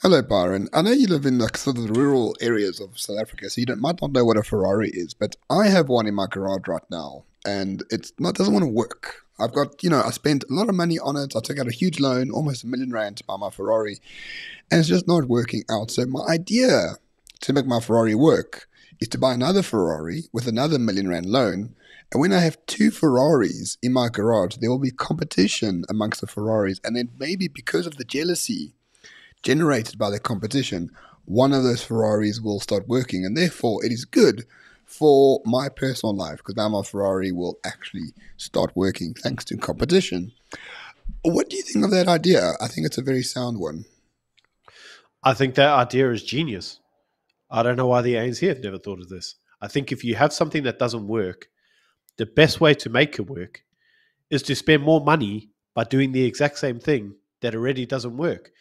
Hello, Byron. I know you live in like sort of the rural areas of South Africa, so might not know what a Ferrari is, but I have one in my garage right now, and it's not doesn't want to work. I've got, I spent a lot of money on it. I took out a huge loan, almost R1 million to buy my Ferrari, and it's just not working out. So my idea to make my Ferrari work is to buy another Ferrari with another R1 million loan. And when I have two Ferraris in my garage, there will be competition amongst the Ferraris, and then maybe because of the jealousy generated by the competition, one of those Ferraris will start working, and therefore it is good for my personal life because now my Ferrari will actually start working thanks to competition. What do you think of that idea? I think it's a very sound one. I think that idea is genius. I don't know why the ANC have never thought of this. I think if you have something that doesn't work, the best way to make it work is to spend more money by doing the exact same thing that already doesn't work.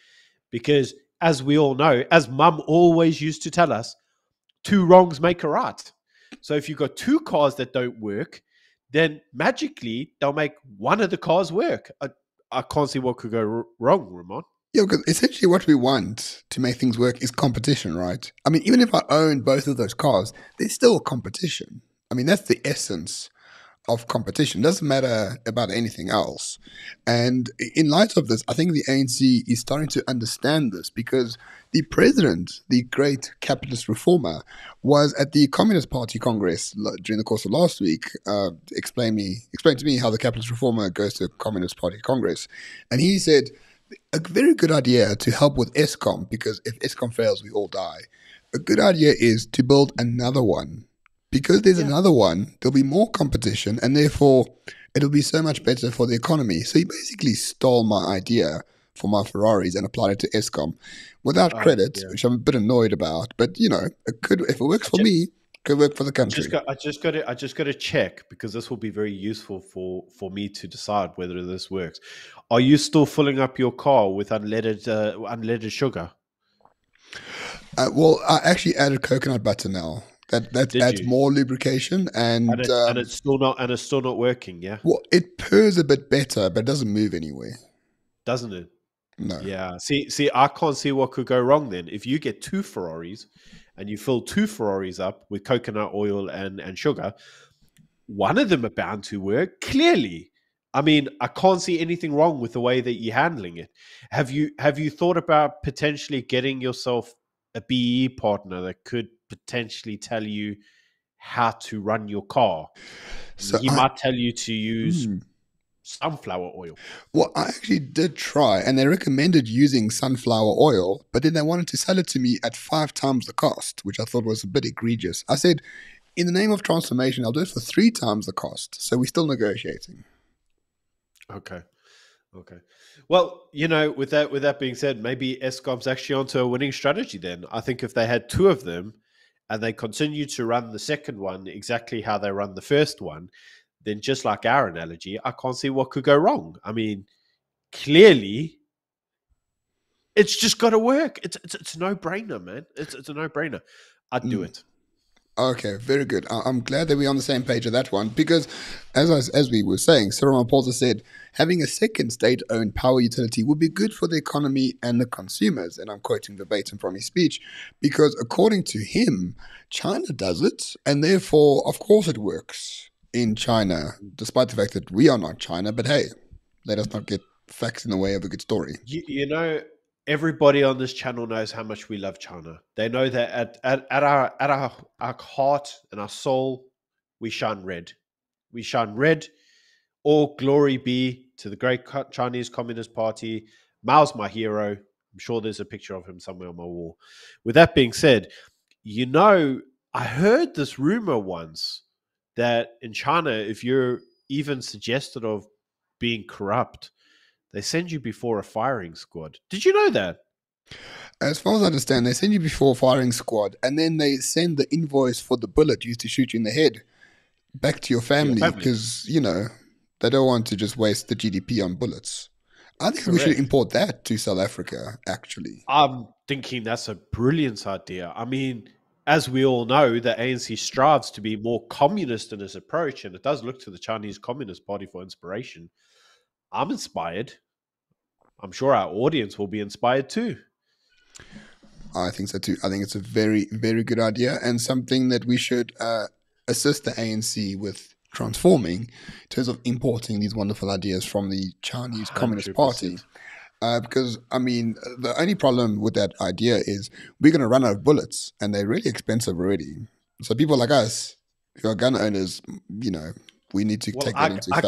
Because as we all know, as mum always used to tell us, two wrongs make a right. So if you've got two cars that don't work, then magically they'll make one of the cars work. I can't see what could go wrong, Ramon. Yeah, because essentially what we want to make things work is competition, right? I mean, even if I own both of those cars, there's still competition. I mean, that's the essence of competition. It doesn't matter about anything else. And in light of this, I think the ANC is starting to understand this because the president, the great capitalist reformer, was at the Communist Party Congress during the course of last week. Explained to me how the capitalist reformer goes to a Communist Party Congress. And he said, a very good idea to help with ESKOM, because if ESKOM fails, we all die. A good idea is to build another one. Because there's another one, there'll be more competition, and therefore it'll be so much better for the economy. So he basically stole my idea for my Ferraris and applied it to ESKOM without credit, which I'm a bit annoyed about. But it could, if it works for me, it could work for the country. I just got to check because this will be very useful for me to decide whether this works. Are you still filling up your car with unleaded sugar? Well, I actually added coconut butter now. That adds more lubrication, and it's still not working. Yeah. Well, it purrs a bit better, but it doesn't move anywhere, doesn't it? No. Yeah. See, I can't see what could go wrong then. If you get two Ferraris and you fill two Ferraris up with coconut oil and sugar, one of them are bound to work. Clearly. I mean, I can't see anything wrong with the way that you're handling it. Have you thought about potentially getting yourself a BE partner that could potentially tell you how to run your car? So he might tell you to use sunflower oil. Well, I actually did try, and they recommended using sunflower oil, but then they wanted to sell it to me at 5 times the cost, which I thought was a bit egregious. I said, in the name of transformation, I'll do it for 3 times the cost. So we're still negotiating. Okay. Well, with that being said, maybe ESKOM's actually onto a winning strategy then. I think if they had 2 of them and they continue to run the second one exactly how they run the first one, then just like our analogy, I can't see what could go wrong. I mean, clearly, it's just got to work. It's a no-brainer, man. It's a no-brainer. I'd do it. Okay, very good. I'm glad that we're on the same page of that one because, as we were saying, Cyril Ramaphosa said having a second state-owned power utility would be good for the economy and the consumers. And I'm quoting verbatim from his speech because, according to him, China does it, and therefore, of course, it works in China, despite the fact that we are not China. But hey, let us not get facts in the way of a good story. Everybody on this channel knows how much we love China. They know that at our heart and our soul, we shine red. We shine red. All glory be to the great Chinese Communist Party. Mao's my hero. I'm sure there's a picture of him somewhere on my wall. With that being said, I heard this rumor once that in China, if you're even suggested of being corrupt, they send you before a firing squad. Did you know that? As far as I understand, they send you before a firing squad, and then they send the invoice for the bullet used to shoot you in the head back to your family because, they don't want to just waste the GDP on bullets. I think we should import that to South Africa, actually. I'm thinking that's a brilliant idea. I mean, as we all know, the ANC strives to be more communist in its approach, and it does look to the Chinese Communist Party for inspiration. I'm inspired. I'm sure our audience will be inspired too. I think so too. I think it's a very, very good idea and something that we should assist the ANC with transforming in terms of importing these wonderful ideas from the Chinese Communist Party. 100%. Because, I mean, the only problem with that idea is we're going to run out of bullets and they're really expensive already. So people like us, who are gun owners, you know, we need to Well, take that into effect.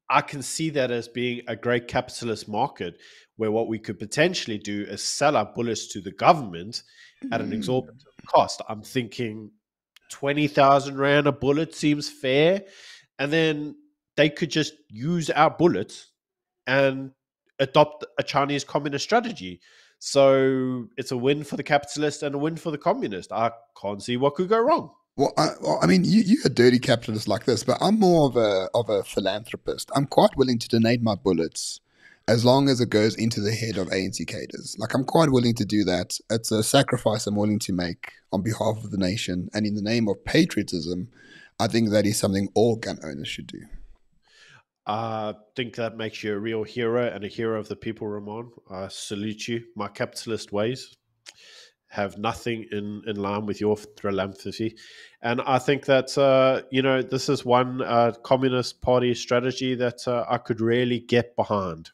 I can see that as being a great capitalist market where what we could potentially do is sell our bullets to the government at an Mm. exorbitant cost. I'm thinking 20,000 Rand a bullet seems fair. And then they could just use our bullets and adopt a Chinese communist strategy. So it's a win for the capitalist and a win for the communist. I can't see what could go wrong. Well, I mean, you're a dirty capitalist like this, but I'm more of a philanthropist. I'm quite willing to donate my bullets as long as it goes into the head of ANC cadres. Like, I'm quite willing to do that. It's a sacrifice I'm willing to make on behalf of the nation. And in the name of patriotism, I think that is something all gun owners should do. I think that makes you a real hero and a hero of the people, Ramon. I salute you. My capitalist ways have nothing in line with your philanthropy. And I think that, this is one Communist Party strategy that I could really get behind.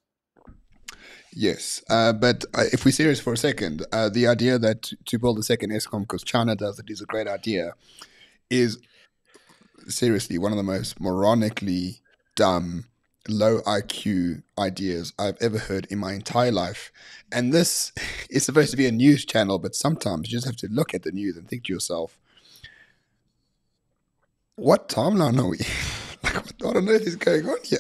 Yes, but if we're serious for a second, the idea that to build a second ESKOM because China does it is a great idea is seriously one of the most moronically dumb, low IQ ideas I've ever heard in my entire life. And this is supposed to be a news channel, but sometimes you just have to look at the news and think to yourself, what timeline are we? Like, what on earth is going on here?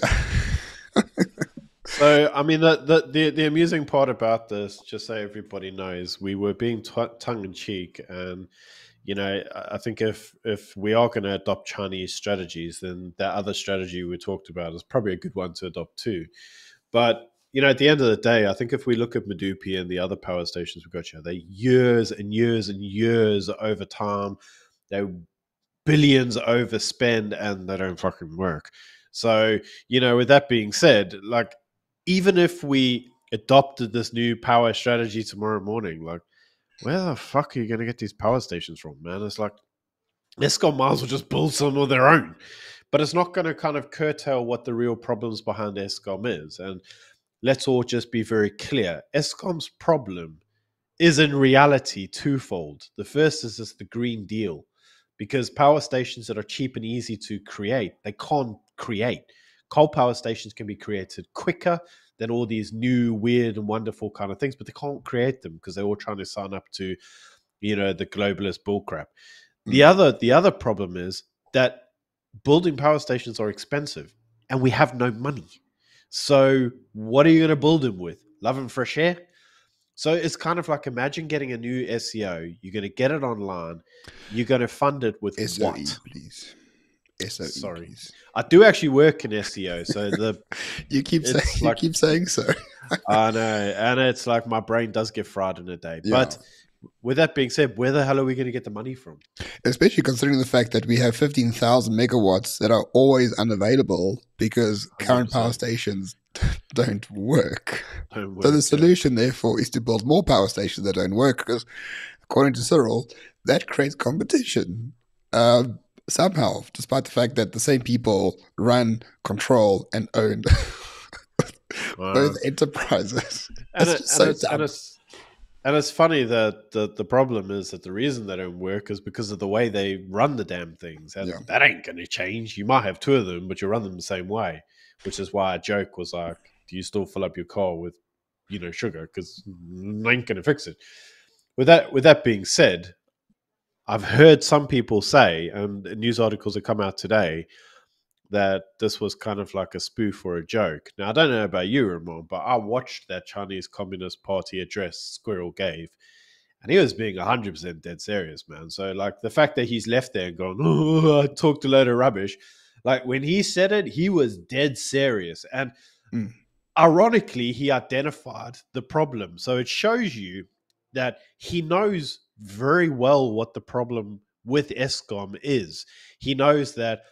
So, I mean, the amusing part about this, just so everybody knows, we were being tongue in cheek, and I think if we are going to adopt Chinese strategies, then that other strategy we talked about is probably a good one to adopt too. But at the end of the day, I think if we look at Medupi and the other power stations we've got here, they years and years and years over time, they billions overspend and they don't fucking work. So, with that being said, like, even if we adopted this new power strategy tomorrow morning, like, where the fuck are you going to get these power stations from, man? It's like, ESKOM might as well just build some of their own. But it's not going to kind of curtail what the real problems behind ESKOM is. And let's all just be very clear. ESKOM's problem is in reality twofold. The first is just the Green Deal, because power stations that are cheap and easy to create, they can't create. Coal power stations can be created quicker than all these new, weird, and wonderful kind of things, but they can't create them because they're all trying to sign up to, the globalist bullcrap. The Mm. other problem is that building power stations are expensive, and we have no money. So what are you going to build them with? Love and fresh air? So it's kind of like, imagine getting a new SEO. You're going to get it online. You're going to fund it with SOE, what? please. SOE, Sorry, please. I do actually work in SEO, so You keep saying it's you like, keep saying so. I know, and it's like my brain does get fried in a day. Yeah. But with that being said, where the hell are we going to get the money from? Especially considering the fact that we have 15,000 megawatts that are always unavailable because current power 100% stations don't work. don't So the work. solution, therefore, is to build more power stations that don't work because, according to Cyril, that creates competition. Somehow, despite the fact that the same people run, control, and own both enterprises. And It's it, just and so it's and dumb. it's and it's funny that the problem is that the reason they don't work is because of the way they run the damn things, and Yeah. that ain't going to change. You might have two of them, but you run them the same way, which is why a joke was like, "Do you still fill up your car with, sugar? Because ain't going to fix it." With that being said, I've heard some people say, and news articles have come out today, that this was kind of like a spoof or a joke. Now, I don't know about you, Ramon, but I watched that Chinese Communist Party address Squirrel gave, and he was being 100% dead serious, man. So, like, the fact that he's left there and gone, "Oh, I talked a load of rubbish," like, when he said it, he was dead serious. And Mm. ironically, he identified the problem. So it shows you that he knows very well what the problem with ESKOM is. He knows that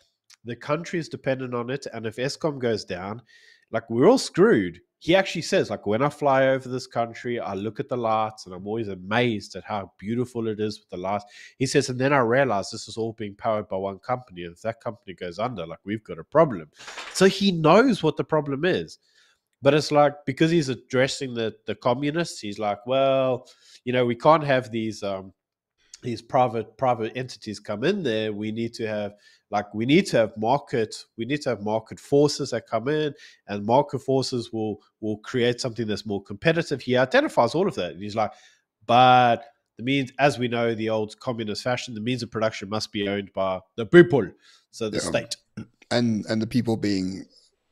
the country is dependent on it, and if ESKOM goes down, like, we're all screwed. he actually says, like, when I fly over this country, I look at the lights and I'm always amazed at how beautiful it is with the lights. He says, and then I realize this is all being powered by one company. And if that company goes under, like, we've got a problem. So he knows what the problem is. But it's like, because he's addressing the communists, he's like, well, we can't have these private entities come in there. We need to have market forces that come in, and market forces will create something that's more competitive. He identifies all of that, and he's like, but the means, as we know, the old communist fashion, the means of production must be owned by the people, so the state, and the people being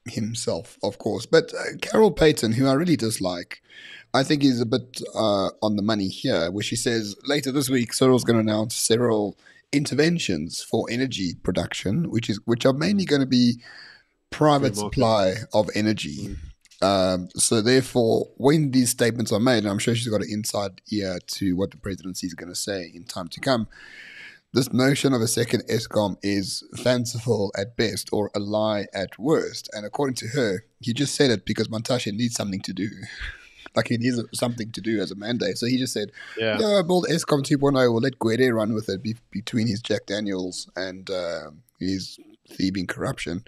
himself, of course. But Carol Payton, who I really dislike, I think is a bit on the money here, where she says later this week Cyril's going to announce several interventions for energy production, which are mainly going to be private supply of energy. So therefore, when these statements are made, and I'm sure she's got an inside ear to what the presidency is going to say in time to come, this notion of a second ESKOM is fanciful at best or a lie at worst. And according to her, he just said it because Montashe needs something to do. Like he needs something to do as a mandate. So he just said, yeah, build ESKOM 2.0. We'll let Gwede run with it between his Jack Daniels and his thieving corruption.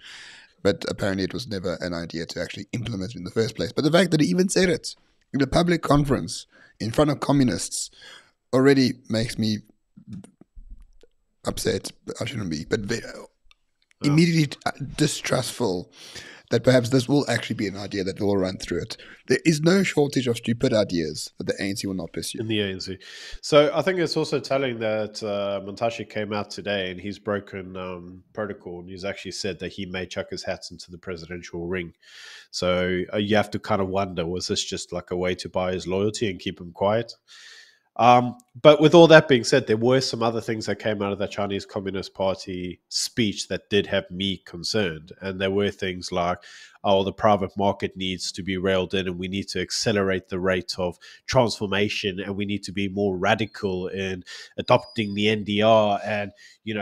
But apparently it was never an idea to actually implement it in the first place. But the fact that he even said it in a public conference in front of communists already makes me upset. I shouldn't be, but immediately distrustful that perhaps this will actually be an idea that will run through it. There is no shortage of stupid ideas that the ANC will not pursue. In the ANC. So I think it's also telling that Montashe came out today and he's broken protocol, and he's actually said that he may chuck his hats into the presidential ring. So you have to kind of wonder, was this just like a way to buy his loyalty and keep him quiet? But with all that being said, there were some other things that came out of the Chinese Communist Party speech that did have me concerned. And there were things like, the private market needs to be railed in, and we need to accelerate the rate of transformation, and we need to be more radical in adopting the NDR and,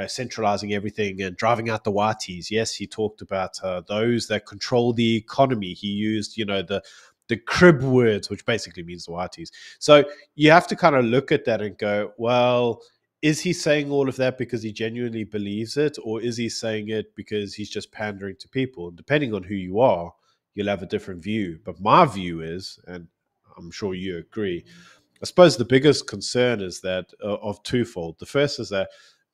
centralizing everything and driving out the whiteys. Yes, he talked about those that control the economy. He used, the crib words, which basically means the whiteys. So you have to kind of look at that and go, well, is he saying all of that because he genuinely believes it, or is he saying it because he's just pandering to people? And depending on who you are, you'll have a different view. But my view is, and I'm sure you agree, I suppose the biggest concern is that of twofold. The first is that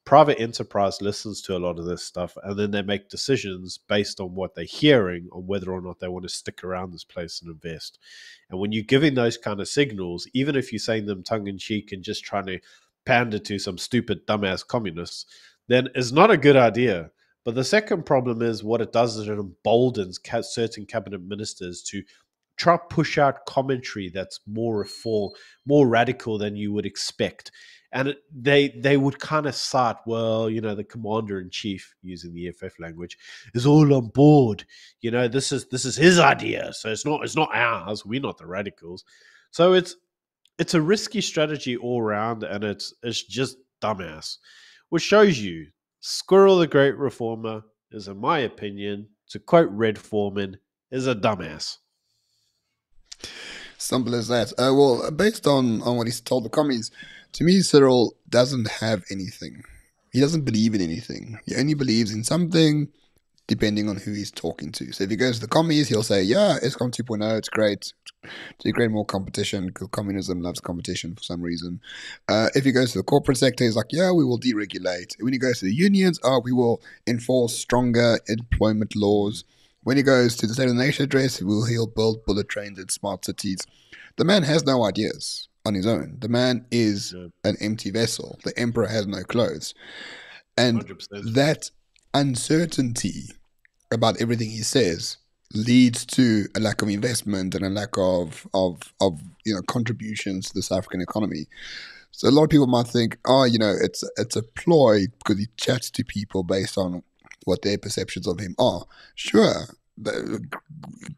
private enterprise listens to a lot of this stuff, and then they make decisions based on what they're hearing on whether or not they want to stick around this place and invest. And when you're giving those kind of signals, even if you're saying them tongue-in-cheek and just trying to pander to some stupid, dumbass communists, then it's not a good idea. But the second problem is what it does is it emboldens certain cabinet ministers to try to push out commentary that's more reform, more radical than you would expect. And they would kind of cite, well, the commander-in-chief, using the FF language, is all on board. This is his idea, so it's not ours. We're not the radicals. So it's a risky strategy all around, and it's just dumbass, which shows you Squirrel the Great Reformer is, in my opinion, to quote Red Foreman, is a dumbass. Simple as that. Well, based on what he's told the commies, to me, Cyril doesn't have anything. He doesn't believe in anything. He only believes in something depending on who he's talking to. So if he goes to the commies, he'll say, yeah, ESKOM 2.0, it's great. To create more competition, because communism loves competition for some reason. If he goes to the corporate sector, he's like, yeah, we will deregulate. When he goes to the unions, we will enforce stronger employment laws. When he goes to the State of the Nation address, he'll build bullet trains in smart cities. The man has no ideas on his own. The man is an empty vessel. The emperor has no clothes. And 100%. That uncertainty about everything he says leads to a lack of investment and a lack of contributions to the South African economy. So a lot of people might think, it's a ploy because he chats to people based on what their perceptions of him are. Sure,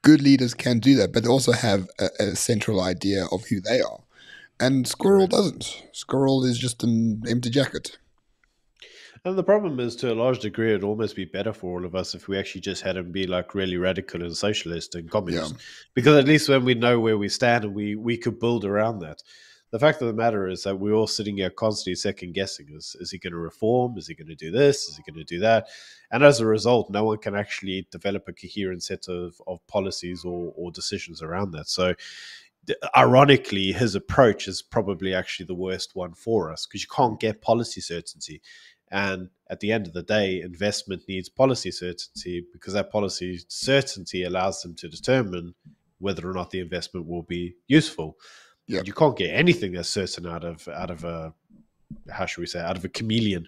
good leaders can do that, but they also have a central idea of who they are. And Squirrel doesn't. Squirrel is just an empty jacket. And the problem is, to a large degree, it'd almost be better for all of us if we actually just had him be like really radical and socialist and Yeah, communist, because at least then we know where we stand and we could build around that. The fact of the matter is that we're all sitting here constantly second guessing: is he going to reform? Is he going to do this? Is he going to do that? And as a result, no one can actually develop a coherent set of policies or decisions around that. So ironically, his approach is probably actually the worst one for us, because you can't get policy certainty. And at the end of the day, investment needs policy certainty, because that policy certainty allows them to determine whether or not the investment will be useful. yeah, And you can't get anything that's certain out of a, how should we say, out of a chameleon.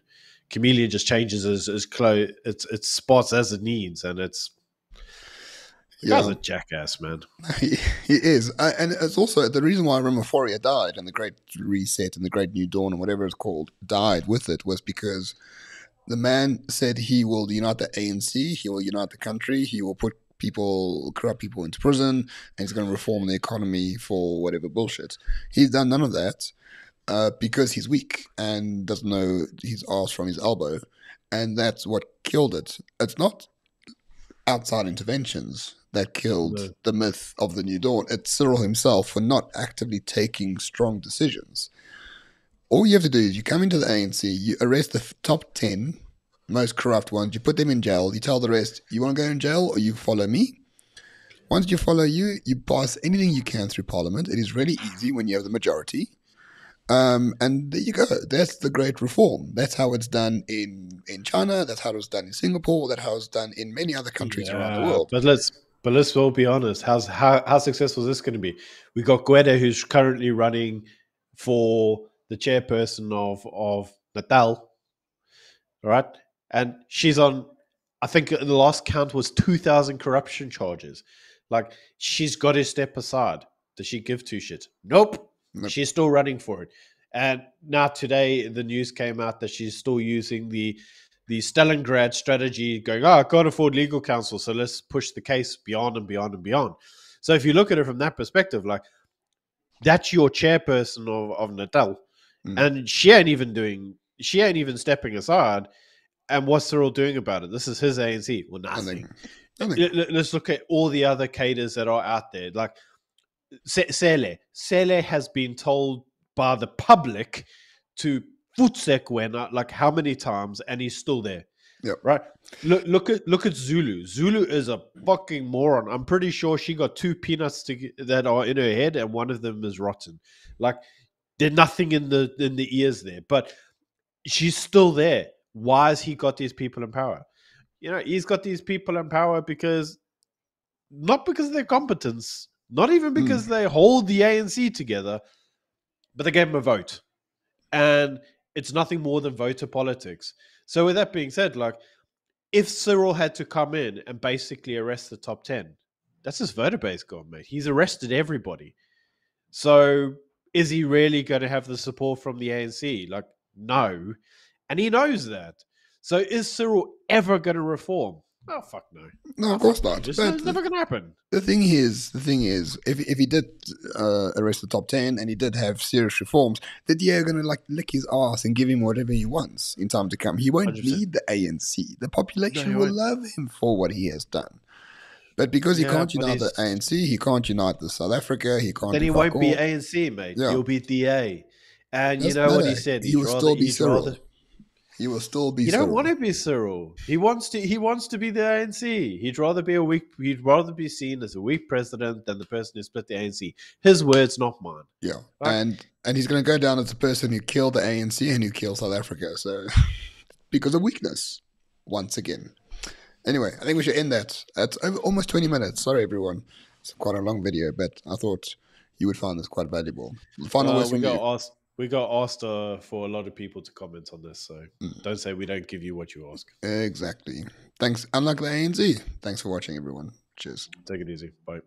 Chameleon just changes as close its spots as it needs, and the guy's yeah. a jackass, man. He is, and it's also the reason why Ramaphosa died, and the Great Reset and the Great New Dawn and whatever it's called died with it, was because the man said he will unite the ANC, he will unite the country, he will put corrupt people into prison, and he's going to reform the economy for whatever bullshit. He's done none of that because he's weak and doesn't know his arse from his elbow, and that's what killed it. It's not outside interventions that killed No. the myth of the New Dawn. It's Cyril himself for not actively taking strong decisions. All you have to do is you come into the ANC, you arrest the top 10 most corrupt ones, you put them in jail, you tell the rest, you want to go in jail or you follow me? Once you follow you pass anything you can through Parliament. It is really easy when you have the majority. And there you go. That's the great reform. That's how it's done in China. That's how it was done in Singapore. That's how it's done in many other countries around the Yeah, world. but let's all be honest. How successful is this going to be? We got Gueda, who's currently running for the chairperson of Natal, all right, and she's on. I think the last count was 2,000 corruption charges. Like, she's got to step aside. Does she give two shits? Nope. Nope. She's still running for it. And now today, the news came out that she's still using the Stalingrad strategy, going, I can't afford legal counsel, so let's push the case beyond and beyond and beyond. So if you look at it from that perspective, like, that's your chairperson of Natal, and she ain't even stepping aside. And what's Cyril doing about it? This is his ANC. Well, nothing. Let's look at all the other cadres that are out there. Like Sele. Sele has been told by the public to Futsekwena like how many times, and he's still there. Yep. Right? Look at Zulu. Zulu is a fucking moron. I'm pretty sure she got two peanuts that are in her head, and one of them is rotten. Like, there's nothing in the ears there, but she's still there. Why has he got these people in power? He's got these people in power not because of their competence, not even because they hold the ANC together, but they gave him a vote. And it's nothing more than voter politics. So with that being said, like, if Cyril had to come in and basically arrest the top 10, that's his voter base gone, mate. He's arrested everybody. So is he really going to have the support from the ANC? Like, no. And he knows that. So is Cyril ever going to reform? Oh, fuck no. No, of course not. It's But never going to happen. the thing is, if he did arrest the top 10 and he did have serious reforms, the DA are going to lick his ass and give him whatever he wants in time to come. He won't 100%. need the ANC. The population No, he will won't. love him for what he has done. But because he can't unite the ANC, he can't unite the South Africa, he can't. Then he won't be ANC, mate. Yeah. He'll be DA. And Doesn't you know what matter. he said? He will still be Cyril. He will still be. You Cyril. don't want to be Cyril. He wants to be the ANC. He'd rather be seen as a weak president than the person who split the ANC. His words, not mine. Yeah, Right? and he's going to go down as the person who killed the ANC and who killed South Africa. So because of weakness, once again. Anyway, I think we should end that. It's over almost 20 minutes. Sorry, everyone. It's quite a long video, but I thought you would find this quite valuable. Final words from you. We got asked for a lot of people to comment on this, so don't say we don't give you what you ask. Exactly. Thanks. Unlike the ANC. Thanks for watching, everyone. Cheers. Take it easy. Bye.